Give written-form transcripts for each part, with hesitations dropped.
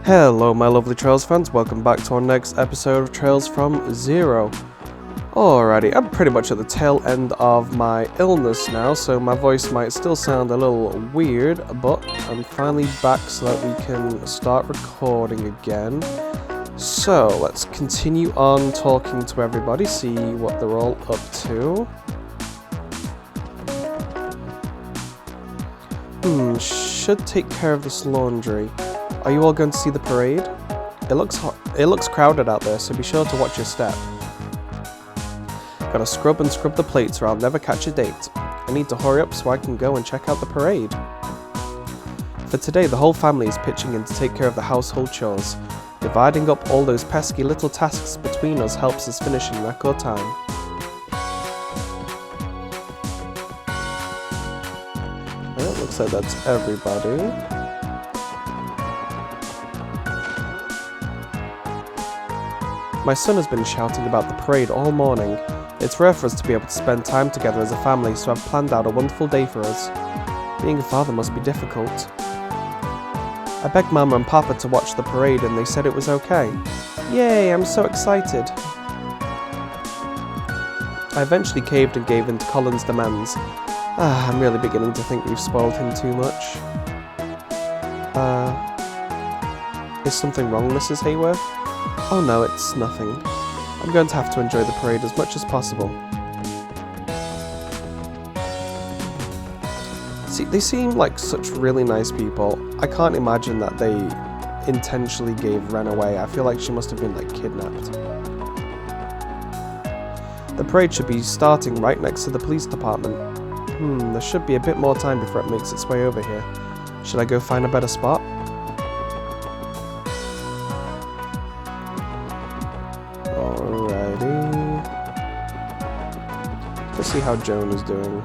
Hello my lovely Trails fans, welcome back to our next episode of Trails from Zero. Alrighty, I'm pretty much at the tail end of my illness now, so my voice might still sound a little weird, but I'm finally back so that we can start recording again. So, let's continue on talking to everybody, see what they're all up to. Should take care of this laundry. Are you all going to see the parade? It looks crowded out there, so be sure to watch your step. Gotta scrub and scrub the plates or I'll never catch a date. I need to hurry up so I can go and check out the parade. For today, the whole family is pitching in to take care of the household chores. Dividing up all those pesky little tasks between us helps us finish in record time. Well, it looks like that's everybody. My son has been shouting about the parade all morning. It's rare for us to be able to spend time together as a family, so I've planned out a wonderful day for us. Being a father must be difficult. I begged Mama and Papa to watch the parade and they said it was okay. Yay, I'm so excited. I eventually caved and gave in to Colin's demands. I'm really beginning to think we've spoiled him too much. Is something wrong, Mrs. Hayworth? Oh no, it's nothing. I'm going to have to enjoy the parade as much as possible. See, they seem like such really nice people. I can't imagine that they intentionally gave Ren away. I feel like she must have been like kidnapped. The parade should be starting right next to the police department. There should be a bit more time before it makes its way over here. Should I go find a better spot? Let's see how Joan is doing.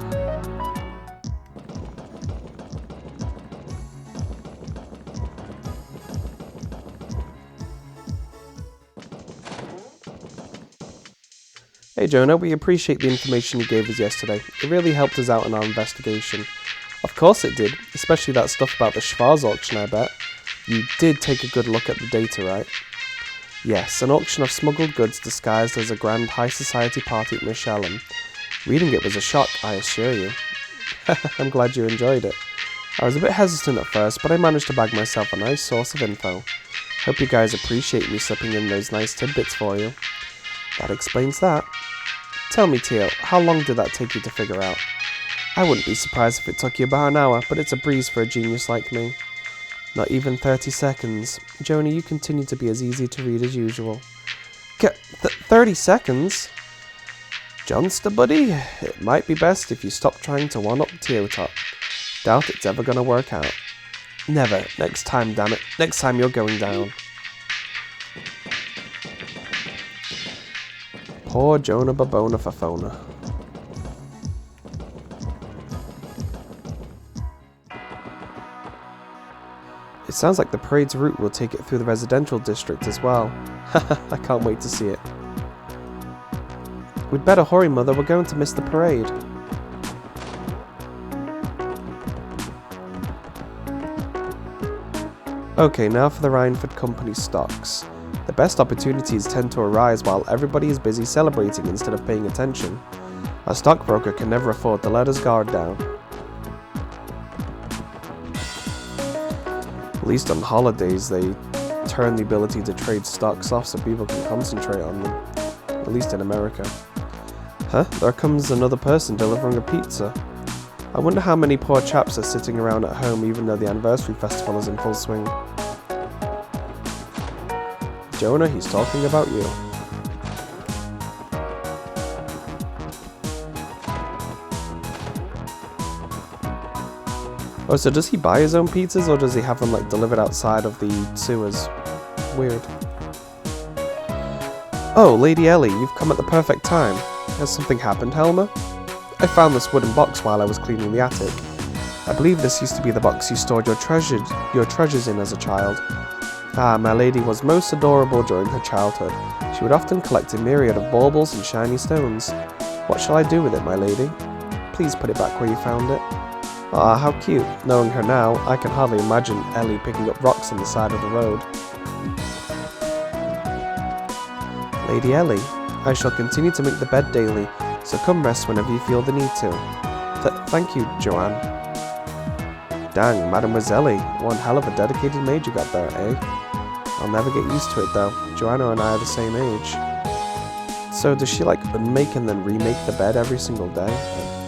Hey Jonah, we appreciate the information you gave us yesterday. It really helped us out in our investigation. Of course it did, especially that stuff about the Schwarz auction, I bet. You did take a good look at the data, right? Yes, an auction of smuggled goods disguised as a grand high society party at Michelin. Reading it was a shock, I assure you. I'm glad you enjoyed it. I was a bit hesitant at first, but I managed to bag myself a nice source of info. Hope you guys appreciate me slipping in those nice tidbits for you. That explains that. Tell me, Teal, how long did that take you to figure out? I wouldn't be surprised if it took you about an hour, but it's a breeze for a genius like me. Not even 30 seconds. Joni, you continue to be as easy to read as usual. 30 seconds? Johnster, buddy, it might be best if you stop trying to one-up Teotop. Doubt it's ever gonna work out. Never. Next time, damn it. Next time you're going down. Poor Jonah Babona Fafona. It sounds like the parade's route will take it through the residential district as well. I can't wait to see it. We'd better hurry, Mother, we're going to miss the parade. Okay, now for the Rhineford Company stocks. The best opportunities tend to arise while everybody is busy celebrating instead of paying attention. A stockbroker can never afford to let his guard down. At least on holidays, they turn the ability to trade stocks off so people can concentrate on them. At least in America. Huh? There comes another person delivering a pizza. I wonder how many poor chaps are sitting around at home even though the anniversary festival is in full swing. Jonah, he's talking about you. Oh, so does he buy his own pizzas or does he have them like delivered outside of the sewers? Weird. Oh, Lady Ellie, you've come at the perfect time. Has something happened, Helma? I found this wooden box while I was cleaning the attic. I believe this used to be the box you stored your treasures in as a child. My lady was most adorable during her childhood. She would often collect a myriad of baubles and shiny stones. What shall I do with it, my lady? Please put it back where you found it. Ah, how cute. Knowing her now, I can hardly imagine Ellie picking up rocks on the side of the road. Lady Ellie, I shall continue to make the bed daily, so come rest whenever you feel the need to. Thank you, Joanne. Dang, Mademoiselle Ellie, one hell of a dedicated maid you got there, eh? I'll never get used to it though. Joanna and I are the same age. So does she like unmake and then remake the bed every single day?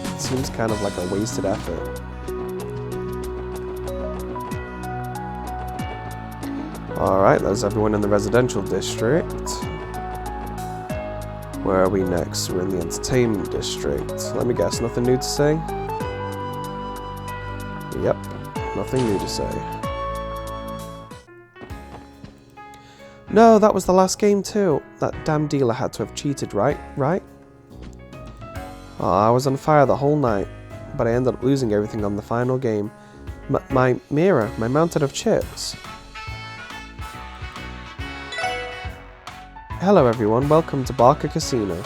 It seems kind of like a wasted effort. Alright, there's everyone in the residential district. Where are we next? We're in the entertainment district. Let me guess, nothing new to say? Yep, nothing new to say. No, that was the last game too. That damn dealer had to have cheated, right? Oh, I was on fire the whole night, but I ended up losing everything on the final game. My mirror, my mountain of chips. Hello everyone, welcome to Barker Casino.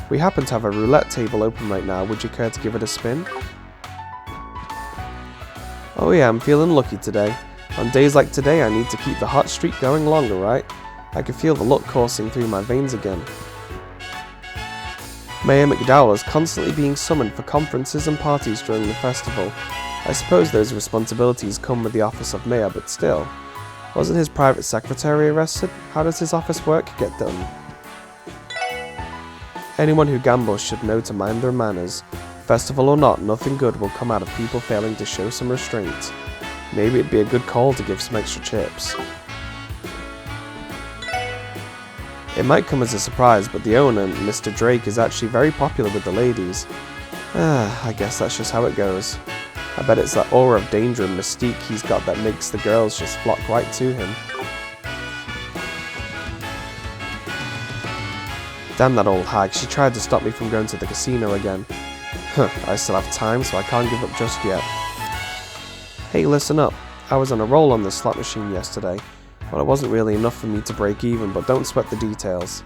We happen to have a roulette table open right now, would you care to give it a spin? Oh yeah, I'm feeling lucky today. On days like today I need to keep the hot streak going longer, right? I can feel the luck coursing through my veins again. Mayor McDowell is constantly being summoned for conferences and parties during the festival. I suppose those responsibilities come with the office of mayor, but still. Wasn't his private secretary arrested? How does his office work get done? Anyone who gambles should know to mind their manners. Festival or not, nothing good will come out of people failing to show some restraint. Maybe it'd be a good call to give some extra chips. It might come as a surprise, but the owner, Mr. Drake, is actually very popular with the ladies. I guess that's just how it goes. I bet it's that aura of danger and mystique he's got that makes the girls just flock right to him. Damn that old hag, she tried to stop me from going to the casino again. I still have time, so I can't give up just yet. Hey, listen up. I was on a roll on this slot machine yesterday. Well, it wasn't really enough for me to break even, but don't sweat the details.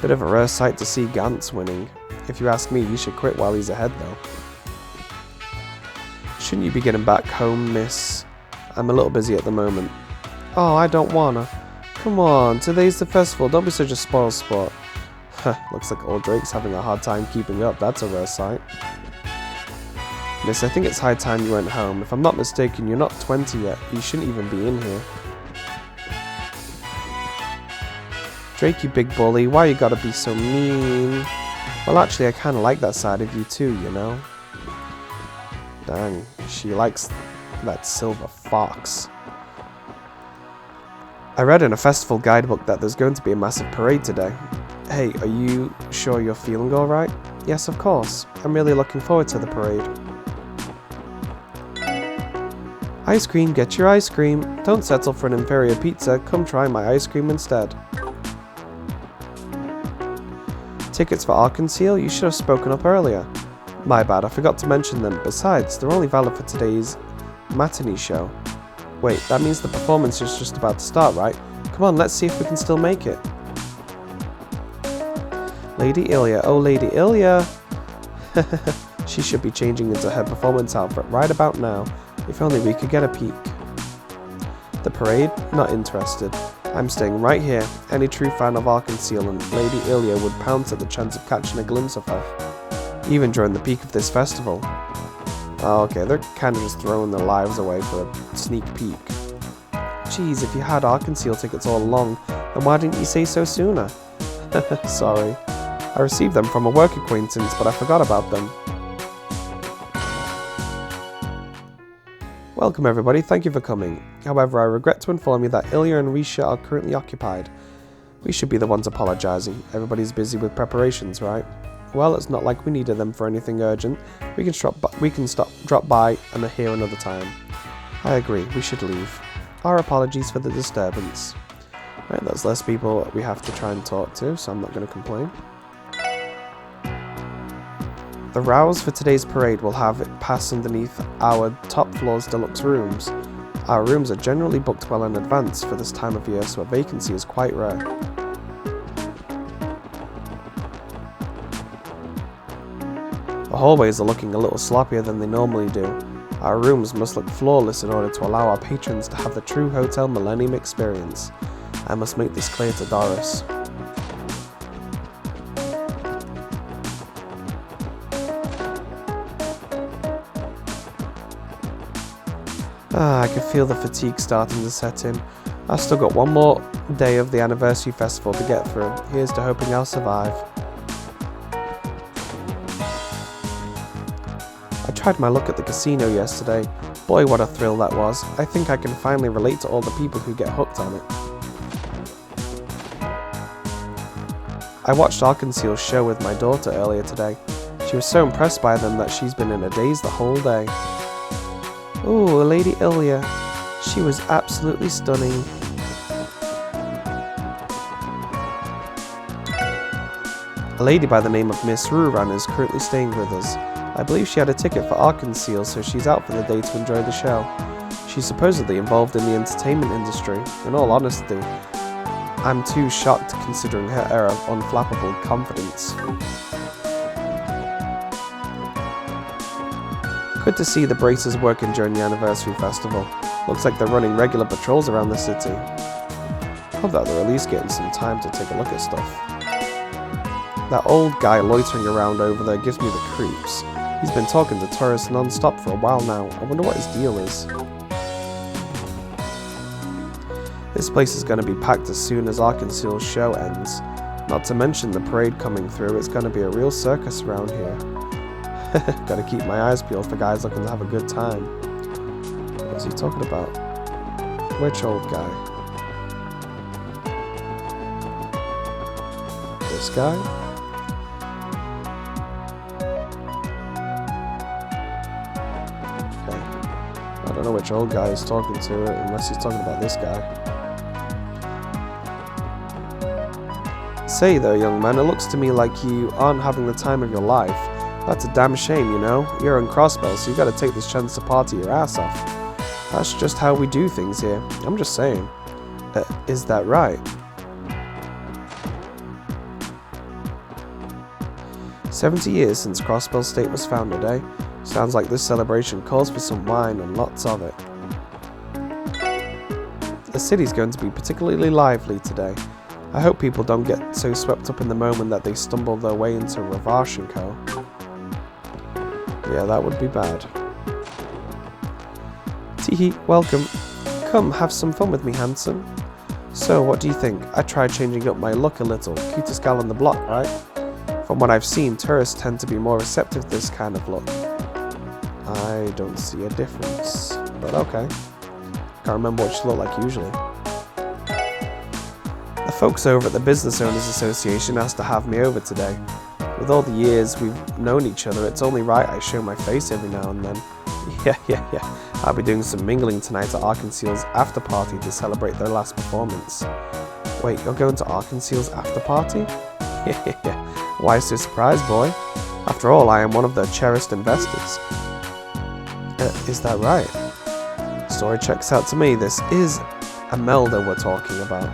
Bit of a rare sight to see Gantz winning. If you ask me, he should quit while he's ahead though. Shouldn't you be getting back home, miss? I'm a little busy at the moment. Oh, I don't wanna. Come on, today's the festival, don't be such a spoiled sport. Looks like old Drake's having a hard time keeping up, that's a rare sight. Miss, I think it's high time you went home. If I'm not mistaken, you're not 20 yet. You shouldn't even be in here. Drake, you big bully, why you gotta be so mean? Well, actually, I kinda like that side of you too, you know? Dang, she likes that silver fox. I read in a festival guidebook that there's going to be a massive parade today. Hey, are you sure you're feeling alright? Yes, of course. I'm really looking forward to the parade. Ice cream, get your ice cream. Don't settle for an inferior pizza, come try my ice cream instead. Tickets for Arkansas? You should have spoken up earlier. My bad, I forgot to mention them. Besides, they're only valid for today's matinee show. Wait, that means the performance is just about to start, right? Come on, let's see if we can still make it. Lady Ilya, oh Lady Ilya! She should be changing into her performance outfit right about now. If only we could get a peek. The parade? Not interested. I'm staying right here. Any true fan of Arkansas and Lady Ilya would pounce at the chance of catching a glimpse of her. Even during the peak of this festival. Oh, okay, they're kind of just throwing their lives away for a sneak peek. Geez, if you had Arkansas tickets all along, then why didn't you say so sooner? Sorry. I received them from a work acquaintance, but I forgot about them. Welcome everybody, thank you for coming. However, I regret to inform you that Ilya and Risha are currently occupied. We should be the ones apologising. Everybody's busy with preparations, right? Well, it's not like we needed them for anything urgent. We can drop by and here another time. I agree, we should leave. Our apologies for the disturbance. Right, there's less people we have to try and talk to, so I'm not going to complain. The rows for today's parade will have it pass underneath our top floor's deluxe rooms. Our rooms are generally booked well in advance for this time of year, so a vacancy is quite rare. The hallways are looking a little sloppier than they normally do. Our rooms must look flawless in order to allow our patrons to have the true Hotel Millennium experience. I must make this clear to Doris. I can feel the fatigue starting to set in. I've still got one more day of the anniversary festival to get through. Here's to hoping I'll survive. I tried my luck at the casino yesterday. Boy, what a thrill that was. I think I can finally relate to all the people who get hooked on it. I watched Arkanseal's show with my daughter earlier today. She was so impressed by them that she's been in a daze the whole day. Ooh, Lady Ilya. She was absolutely stunning. A lady by the name of Miss Ruran is currently staying with us. I believe she had a ticket for Arkanseel, so she's out for the day to enjoy the show. She's supposedly involved in the entertainment industry. In all honesty, I'm too shocked considering her air of unflappable confidence. Good to see the braces working during the anniversary festival. Looks like they're running regular patrols around the city. Hope that they're at least getting some time to take a look at stuff. That old guy loitering around over there gives me the creeps. He's been talking to tourists non-stop for a while now. I wonder what his deal is. This place is going to be packed as soon as Arkanseal's show ends. Not to mention the parade coming through. It's going to be a real circus around here. Gotta keep my eyes peeled for guys looking to have a good time. What is he talking about? Which old guy? This guy? Okay. I don't know which old guy he's talking to unless he's talking about this guy. Say though, young man, it looks to me like you aren't having the time of your life. That's a damn shame, you know. You're in Crossbell, so you gotta take this chance to party your ass off. That's just how we do things here. I'm just saying. Is that right? 70 years since Crossbell State was founded, eh? Sounds like this celebration calls for some wine and lots of it. The city's going to be particularly lively today. I hope people don't get so swept up in the moment that they stumble their way into Ravashenko. Yeah, that would be bad. Teehee, welcome. Come, have some fun with me, handsome. So, what do you think? I tried changing up my look a little. Cutest gal on the block, right? From what I've seen, tourists tend to be more receptive to this kind of look. I don't see a difference, but okay. Can't remember what she looked like usually. The folks over at the Business Owners Association asked to have me over today. With all the years we've known each other, it's only right I show my face every now and then. Yeah. I'll be doing some mingling tonight at Arkanseal's after party to celebrate their last performance. Wait, you're going to Arkanseal's after party? Yeah. Why so surprised, boy? After all, I am one of their cherished investors. Is that right? Story checks out to me. This is Imelda we're talking about.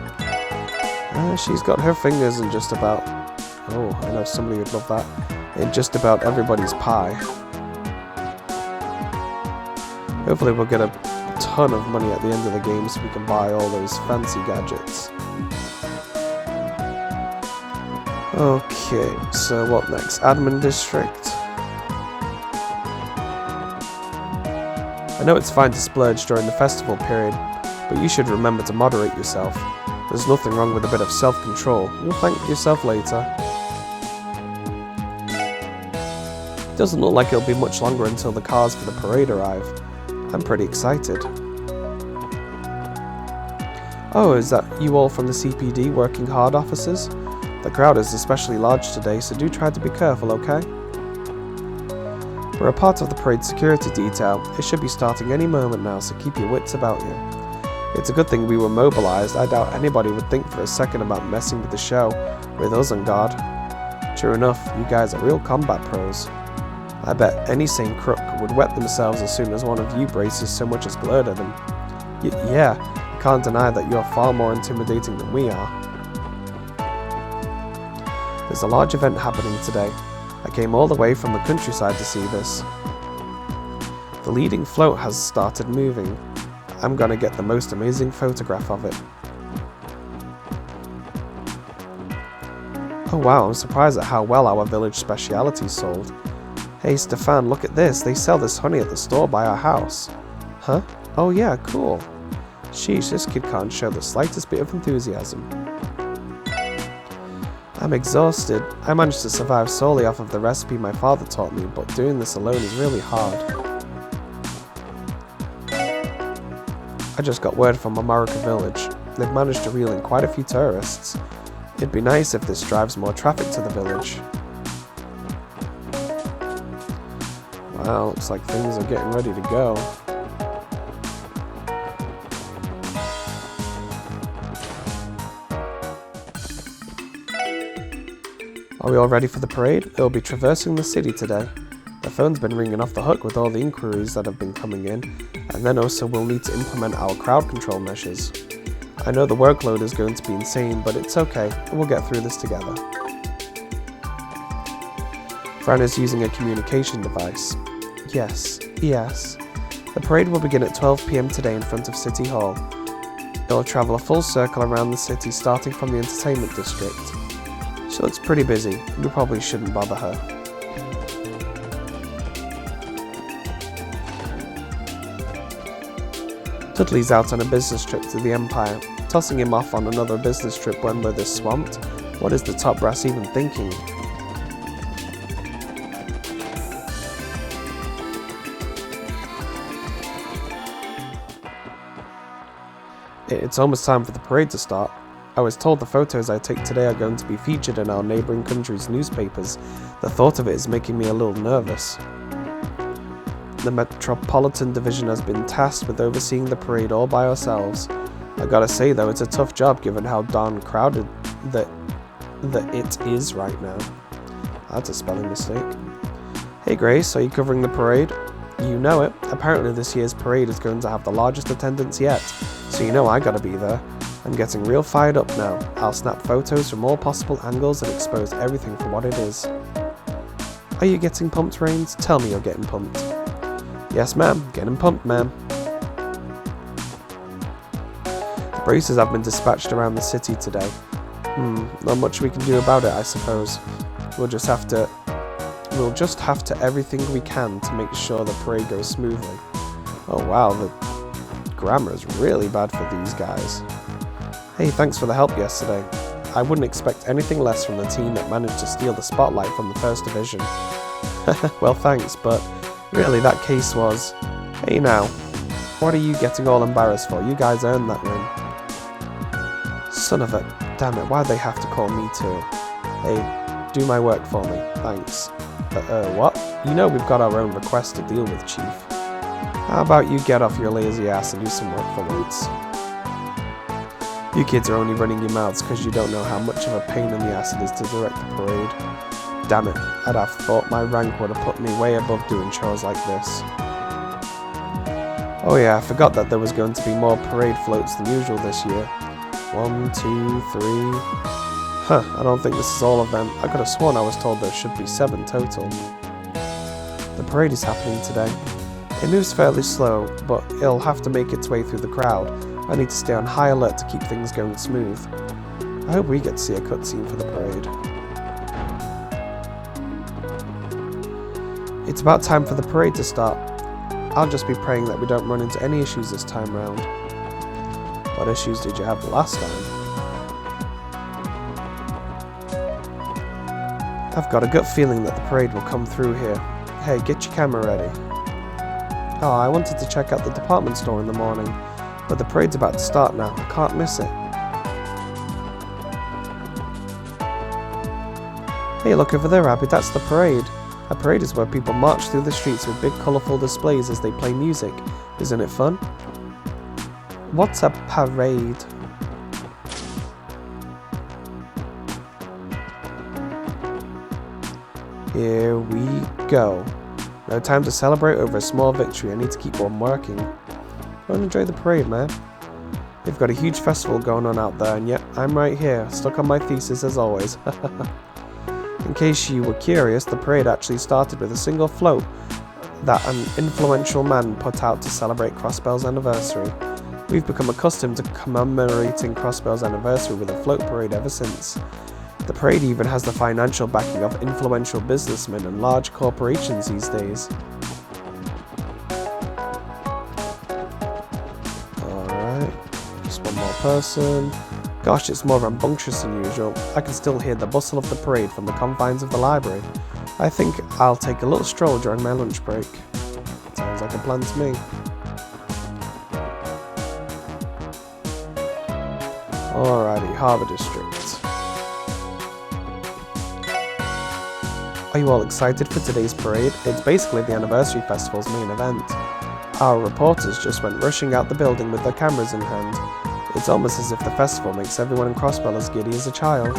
She's got her fingers in just about... Oh, I know somebody would love that. In just about everybody's pie. Hopefully we'll get a ton of money at the end of the game so we can buy all those fancy gadgets. Okay, so what next? Admin District. I know it's fine to splurge during the festival period, but you should remember to moderate yourself. There's nothing wrong with a bit of self-control. You'll thank yourself later. Doesn't look like it'll be much longer until the cars for the parade arrive. I'm pretty excited. Oh, is that you all from the CPD working hard, officers? The crowd is especially large today, so do try to be careful, okay? We're a part of the parade security detail. It should be starting any moment now, so keep your wits about you. It's a good thing we were mobilized. I doubt anybody would think for a second about messing with the show, with us on guard. True enough, you guys are real combat pros. I bet any sane crook would wet themselves as soon as one of you braces so much as glared at them. Yeah, I can't deny that you're far more intimidating than we are. There's a large event happening today. I I came all the way from the countryside to see this. The leading float has started moving. I'm gonna get the most amazing photograph of it. Oh wow, I'm surprised at how well our village speciality sold. Hey Stefan, look at this. They sell this honey at the store by our house. Huh? Oh yeah, cool. Sheesh, this kid can't show the slightest bit of enthusiasm. I'm exhausted. I managed to survive solely off of the recipe my father taught me, but doing this alone is really hard. I just got word from America Village. They've managed to reel in quite a few tourists. It'd be nice if this drives more traffic to the village. Wow, looks like things are getting ready to go. Are we all ready for the parade? It'll be traversing the city today. The phone's been ringing off the hook with all the inquiries that have been coming in, and then also we'll need to implement our crowd control measures. I know the workload is going to be insane, but it's okay, we'll get through this together. Fran is using a communication device. Yes. The parade will begin at 12 PM today in front of City Hall. It'll travel a full circle around the city starting from the entertainment district. She looks pretty busy, we probably shouldn't bother her. Dudley's out on a business trip to the Empire. Tossing him off on another business trip when we're this swamped? What is the top brass even thinking? It's almost time for the parade to start. I was told the photos I take today are going to be featured in our neighbouring country's newspapers. The thought of it is making me a little nervous. The Metropolitan Division has been tasked with overseeing the parade all by ourselves. I gotta say though, it's a tough job given how darn crowded that it is right now. That's a spelling mistake. Hey Grace, are you covering the parade? You know it. Apparently this year's parade is going to have the largest attendance yet, so you know I gotta be there. I'm getting real fired up now. I'll snap photos from all possible angles and expose everything for what it is. Are you getting pumped, Rains? Tell me you're getting pumped. Yes ma'am, getting pumped ma'am. The braces have been dispatched around the city today. Not much we can do about it, I suppose. We'll just have to everything we can to make sure the parade goes smoothly. Oh wow, the grammar is really bad for these guys. Hey, thanks for the help yesterday. I wouldn't expect anything less from the team that managed to steal the spotlight from the First Division. Well thanks, but really that case was... Hey now, what are you getting all embarrassed for? You guys earned that win. Son of a... Damn it, why'd they have to call me too? Hey, do my work for me, thanks. What? You know we've got our own request to deal with, Chief. How about you get off your lazy ass and do some work for once? You kids are only running your mouths because you don't know how much of a pain in the ass it is to direct the parade. Damn it, I'd have thought my rank would have put me way above doing chores like this. Oh yeah, I forgot that there was going to be more parade floats than usual this year. 1, 2, 3... I don't think this is all of them. I could have sworn I was told there should be 7 total. The parade is happening today. It moves fairly slow, but it'll have to make its way through the crowd. I need to stay on high alert to keep things going smooth. I hope we get to see a cutscene for the parade. It's about time for the parade to start. I'll just be praying that we don't run into any issues this time round. What issues did you have the last time? I've got a gut feeling that the parade will come through here. Hey, get your camera ready. Oh, I wanted to check out the department store in the morning, but the parade's about to start now. I can't miss it. Hey, look over there, Abby. That's the parade. A parade is where people march through the streets with big colourful displays as they play music. Isn't it fun? What's a parade? Here we go. No time to celebrate over a small victory. I need to keep on working. Go and enjoy the parade, man. They've got a huge festival going on out there, and yet I'm right here, stuck on my thesis as always. In case you were curious, the parade actually started with a single float that an influential man put out to celebrate Crossbell's anniversary. We've become accustomed to commemorating Crossbell's anniversary with a float parade ever since. The parade even has the financial backing of influential businessmen and large corporations these days. Alright, just one more person. Gosh, it's more rambunctious than usual. I can still hear the bustle of the parade from the confines of the library. I think I'll take a little stroll during my lunch break. Sounds like a plan to me. Alrighty, Harbour District. Are you all excited for today's parade? It's basically the Anniversary Festival's main event. Our reporters just went rushing out the building with their cameras in hand. It's almost as if the festival makes everyone in Crossbell as giddy as a child.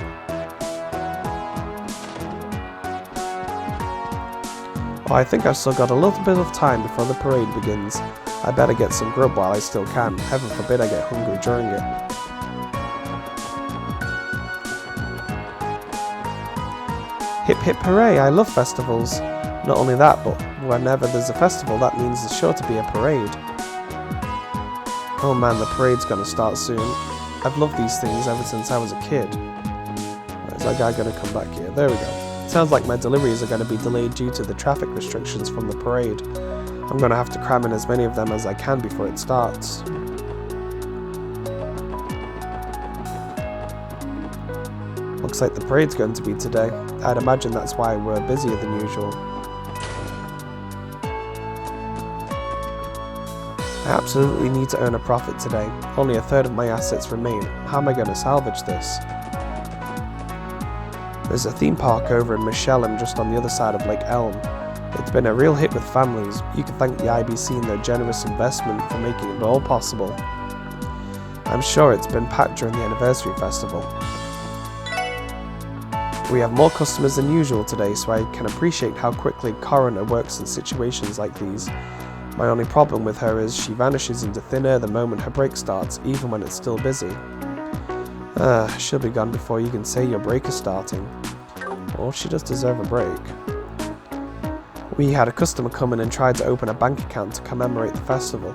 Oh, I think I've still got a little bit of time before the parade begins. I better get some grub while I still can. Heaven forbid I get hungry during it. Hip hip hooray, I love festivals. Not only that, but whenever there's a festival, that means there's sure to be a parade. Oh man, the parade's gonna start soon. I've loved these things ever since I was a kid. Where's that guy gonna come back here? There we go. Sounds like my deliveries are gonna be delayed due to the traffic restrictions from the parade. I'm gonna have to cram in as many of them as I can before it starts. Looks like the parade's going to be today. I'd imagine that's why we're busier than usual. I absolutely need to earn a profit today. Only a third of my assets remain. How am I going to salvage this? There's a theme park over in Michelin just on the other side of Lake Elm. It's been a real hit with families. You can thank the IBC and their generous investment for making it all possible. I'm sure it's been packed during the anniversary festival. We have more customers than usual today, so I can appreciate how quickly Coroner works in situations like these. My only problem with her is she vanishes into thin air the moment her break starts, even when it's still busy. She'll be gone before you can say your break is starting. Well, she does deserve a break. We had a customer come in and tried to open a bank account to commemorate the festival.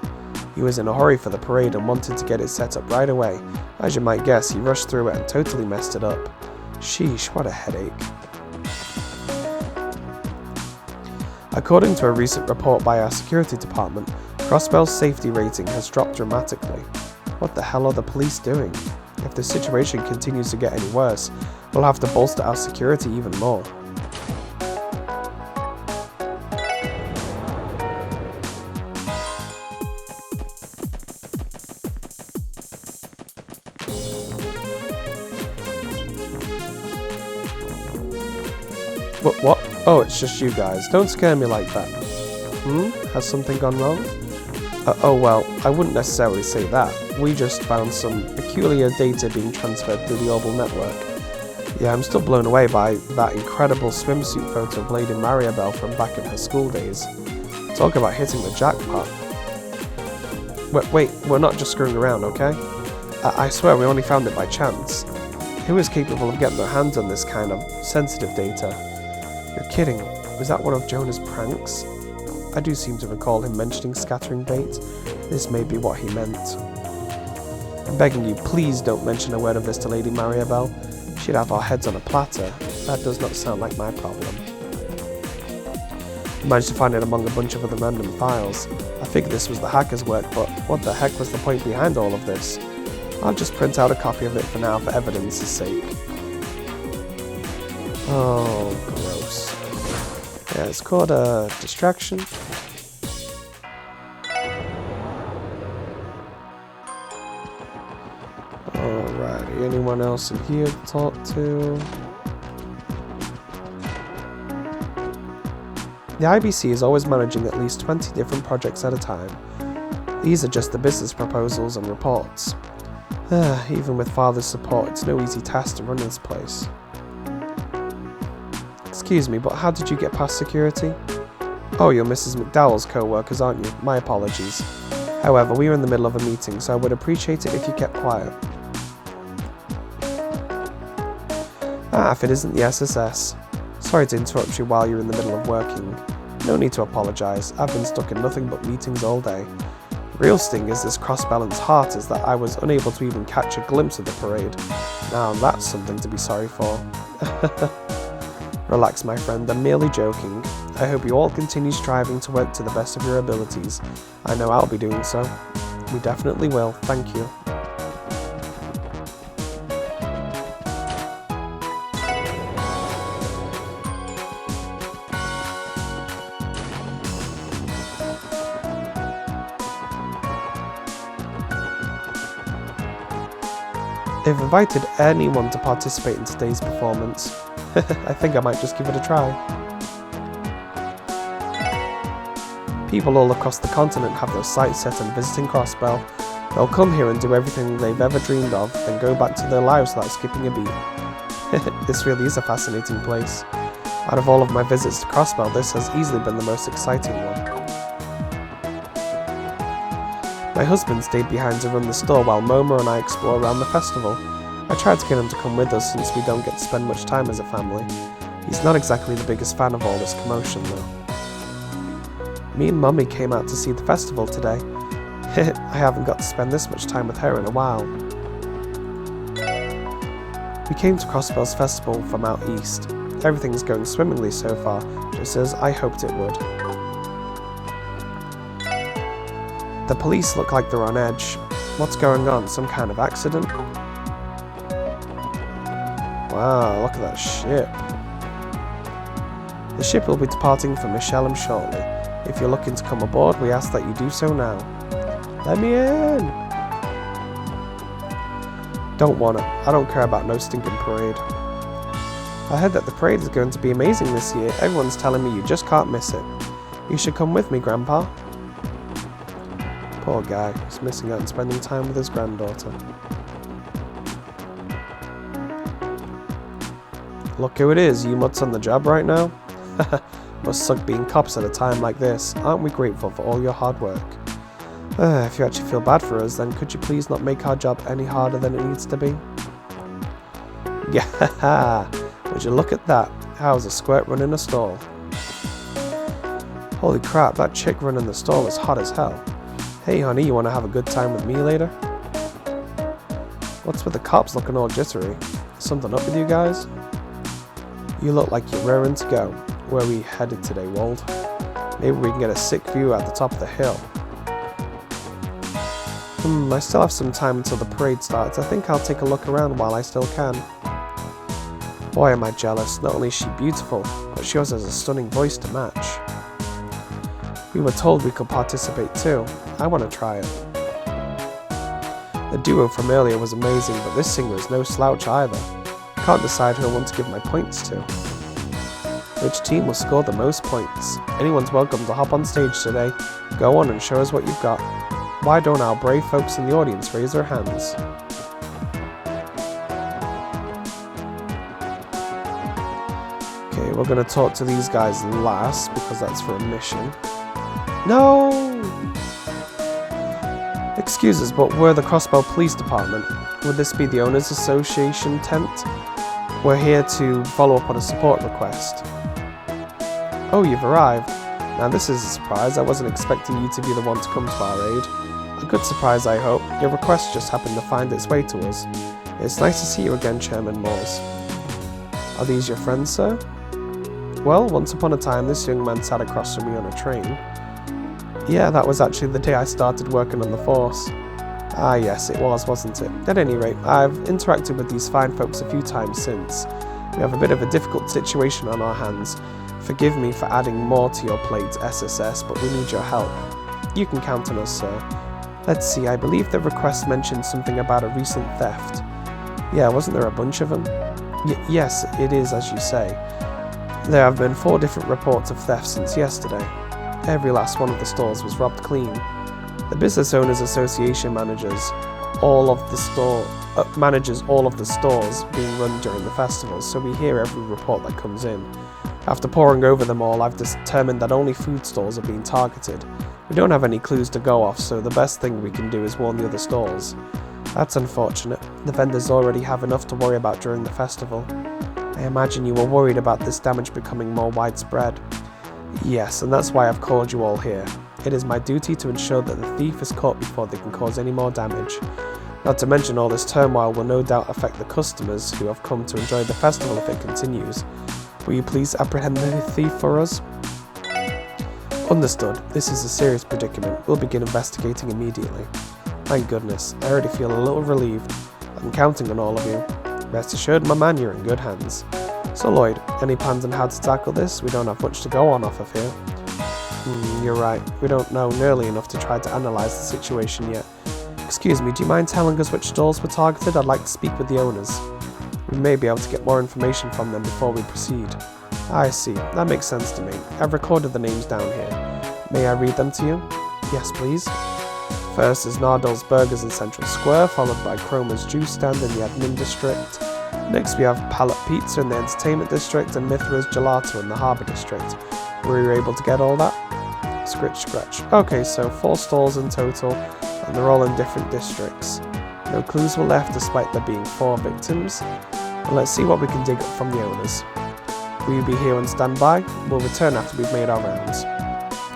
He was in a hurry for the parade and wanted to get it set up right away. As you might guess, he rushed through it and totally messed it up. Sheesh, what a headache. According to a recent report by our security department, Crossbell's safety rating has dropped dramatically. What the hell are the police doing? If the situation continues to get any worse, we'll have to bolster our security even more. What? Oh, it's just you guys. Don't scare me like that. Has something gone wrong? Oh well, I wouldn't necessarily say that. We just found some peculiar data being transferred through the Orbital network. Yeah, I'm still blown away by that incredible swimsuit photo of Lady Maribel from back in her school days. Talk about hitting the jackpot. Wait, we're not just screwing around, okay? I swear we only found it by chance. Who is capable of getting their hands on this kind of sensitive data? You're kidding. Was that one of Jonah's pranks? I do seem to recall him mentioning scattering bait. This may be what he meant. I'm begging you, please don't mention a word of this to Lady Maribel. She'd have our heads on a platter. That does not sound like my problem. I managed to find it among a bunch of other random files. I figured this was the hacker's work, but what the heck was the point behind all of this? I'll just print out a copy of it for now for evidence's sake. Oh, gross. Yeah, it's called a distraction. Alrighty, anyone else in here to talk to? The IBC is always managing at least 20 different projects at a time. These are just the business proposals and reports. Even with Father's support, it's no easy task to run this place. Excuse me, but how did you get past security? Oh, you're Mrs. McDowell's co-workers, aren't you? My apologies. However, we are in the middle of a meeting, so I would appreciate it if you kept quiet. If it isn't the SSS. Sorry to interrupt you while you're in the middle of working. No need to apologise, I've been stuck in nothing but meetings all day. The real sting is this cross-balanced heart is that I was unable to even catch a glimpse of the parade. Now that's something to be sorry for. Relax, my friend, I'm merely joking. I hope you all continue striving to work to the best of your abilities. I know I'll be doing so. We definitely will, thank you. They've invited anyone to participate in today's performance. I think I might just give it a try. People all across the continent have their sights set on visiting Crossbell. They'll come here and do everything they've ever dreamed of, then go back to their lives without skipping a beat. This really is a fascinating place. Out of all of my visits to Crossbell, this has easily been the most exciting one. My husband stayed behind to run the store while Momo and I explore around the festival. I tried to get him to come with us since we don't get to spend much time as a family. He's not exactly the biggest fan of all this commotion though. Me and Mummy came out to see the festival today. I haven't got to spend this much time with her in a while. We came to Crossbell's festival from out east. Everything's going swimmingly so far, just as I hoped it would. The police look like they're on edge. What's going on? Some kind of accident? Wow, look at that ship. The ship will be departing from Michelin shortly. If you're looking to come aboard, we ask that you do so now. Let me in! Don't wanna. I don't care about no stinking parade. I heard that the parade is going to be amazing this year. Everyone's telling me you just can't miss it. You should come with me, Grandpa. Poor guy, he's missing out on spending time with his granddaughter. Look who it is, you mutts on the job right now? Must suck being cops at a time like this. Aren't we grateful for all your hard work? If you actually feel bad for us, then could you please not make our job any harder than it needs to be? Yeah, would you look at that? How's a squirt running a stall? Holy crap, that chick running the stall is hot as hell. Hey honey, you want to have a good time with me later? What's with the cops looking all jittery? Something up with you guys? You look like you're raring to go. Where are we headed today, Wald? Maybe we can get a sick view at the top of the hill. I still have some time until the parade starts. I think I'll take a look around while I still can. Boy, am I jealous. Not only is she beautiful, but she also has a stunning voice to match. We were told we could participate too. I want to try it. The duo from earlier was amazing, but this singer is no slouch either. Can't decide who I want to give my points to. Which team will score the most points? Anyone's welcome to hop on stage today. Go on and show us what you've got. Why don't our brave folks in the audience raise their hands? Okay, we're going to talk to these guys last because that's for a mission. No! Excuse us, but we're the Crossbell Police Department. Would this be the Owners Association tent? We're here to follow up on a support request. Oh, you've arrived. Now this is a surprise. I wasn't expecting you to be the one to come to our aid. A good surprise, I hope. Your request just happened to find its way to us. It's nice to see you again, Chairman Moores. Are these your friends, sir? Well, once upon a time, this young man sat across from me on a train. Yeah, that was actually the day I started working on the force. Ah yes, it was, wasn't it? At any rate, I've interacted with these fine folks a few times since. We have a bit of a difficult situation on our hands. Forgive me for adding more to your plate, SSS, but we need your help. You can count on us, sir. Let's see, I believe the request mentioned something about a recent theft. Yeah, wasn't there a bunch of them? Yes, it is as you say. There have been 4 different reports of theft since yesterday. Every last one of the stores was robbed clean. The Business Owners Association manages all of the stores being run during the festival, so we hear every report that comes in. After poring over them all, I've determined that only food stores are being targeted. We don't have any clues to go off, so the best thing we can do is warn the other stores. That's unfortunate. The vendors already have enough to worry about during the festival. I imagine you were worried about this damage becoming more widespread. Yes, and that's why I've called you all here. It is my duty to ensure that the thief is caught before they can cause any more damage. Not to mention all this turmoil will no doubt affect the customers who have come to enjoy the festival if it continues. Will you please apprehend the thief for us? Understood. This is a serious predicament. We'll begin investigating immediately. Thank goodness. I already feel a little relieved. I'm counting on all of you. Rest assured, my man, you're in good hands. So Lloyd, any plans on how to tackle this? We don't have much to go on off of here. You're right. We don't know nearly enough to try to analyse the situation yet. Excuse me, do you mind telling us which stalls were targeted? I'd like to speak with the owners. We may be able to get more information from them before we proceed. I see. That makes sense to me. I've recorded the names down here. May I read them to you? Yes, please. First is Nardell's Burgers in Central Square, followed by Cromer's Juice Stand in the Admin District. Next we have Pallet Pizza in the Entertainment District and Mithra's Gelato in the Harbour District. Were you able to get all that? Scritch scratch. Okay, so 4 stalls in total, and they're all in different districts. No clues were left despite there being 4 victims. Well, let's see what we can dig up from the owners. Will you be here on standby? We'll return after we've made our rounds.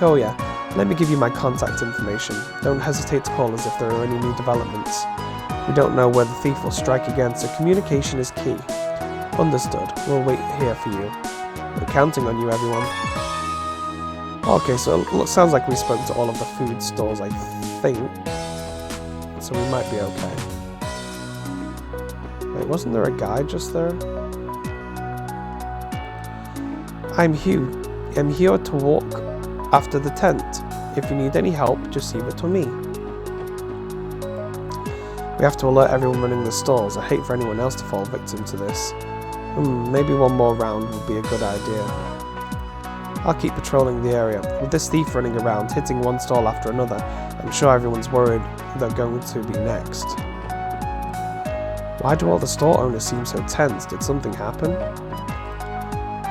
Oh yeah, let me give you my contact information. Don't hesitate to call us if there are any new developments. We don't know where the thief will strike again, so communication is key. Understood. We'll wait here for you. We're counting on you, everyone. Okay, so it sounds like we spoke to all of the food stores, I think. So we might be okay. Wait, wasn't there a guy just there? I'm Hugh. I'm here to walk after the tent. If you need any help, just leave it to me. We have to alert everyone running the stalls. I hate for anyone else to fall victim to this. Maybe one more round would be a good idea. I'll keep patrolling the area. With this thief running around, hitting one stall after another, I'm sure everyone's worried they're going to be next. Why do all the store owners seem so tense? Did something happen?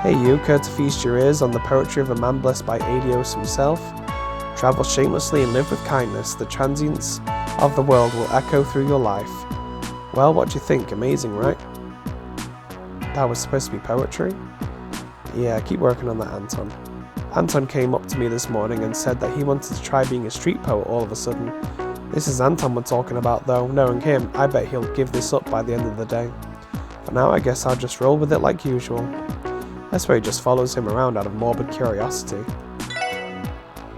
Hey you, care to feast your ears on the poetry of a man blessed by Adios himself? Travel shamelessly and live with kindness. The transients of the world will echo through your life. Well, what do you think? Amazing, right? That was supposed to be poetry? Yeah, keep working on that, Anton. Anton came up to me this morning and said that he wanted to try being a street poet all of a sudden. This is Anton we're talking about though. Knowing him, I bet he'll give this up by the end of the day. For now, I guess I'll just roll with it like usual. I swear he just follows him around out of morbid curiosity.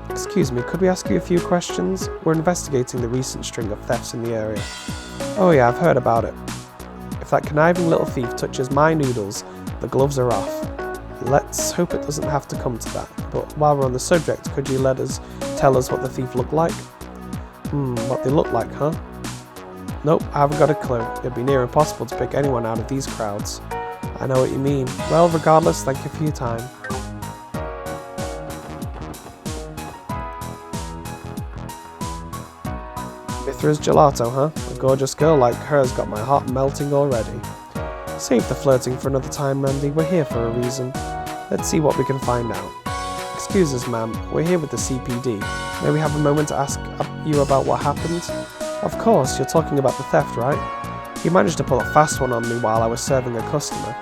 Excuse me, could we ask you a few questions? We're investigating the recent string of thefts in the area. Oh yeah, I've heard about it. If that conniving little thief touches my noodles, the gloves are off. Let's hope it doesn't have to come to that. But while we're on the subject, could you tell us what the thief looked like? What they look like, huh? Nope, I haven't got a clue. It'd be near impossible to pick anyone out of these crowds. I know what you mean. Well, regardless, thank you for your time. Mithra's Gelato, huh? A gorgeous girl like her's got my heart melting already. Save the flirting for another time, Mandy. We're here for a reason. Let's see what we can find out. Excuse us, ma'am. We're here with the CPD. May we have a moment to ask you about what happened? Of course, you're talking about the theft, right? You managed to pull a fast one on me while I was serving a customer.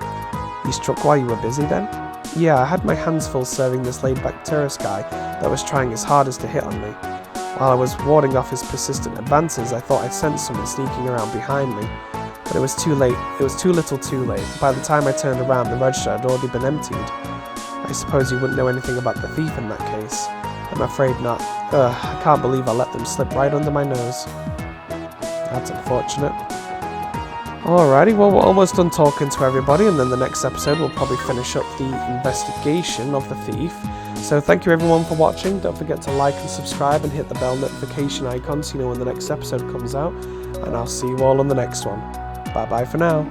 You struck while you were busy then? Yeah, I had my hands full serving this laid-back tourist guy that was trying his hardest to hit on me. While I was warding off his persistent advances, I thought I sensed someone sneaking around behind me. But it was too late. It was too little too late. By the time I turned around, the register had already been emptied. I suppose you wouldn't know anything about the thief in that case. I'm afraid not. I can't believe I let them slip right under my nose. That's unfortunate. Alrighty, well we're almost done talking to everybody, and then the next episode we'll probably finish up the investigation of the thief. So thank you everyone for watching. Don't forget to like and subscribe and hit the bell notification icon so you know when the next episode comes out. And I'll see you all on the next one. Bye bye for now.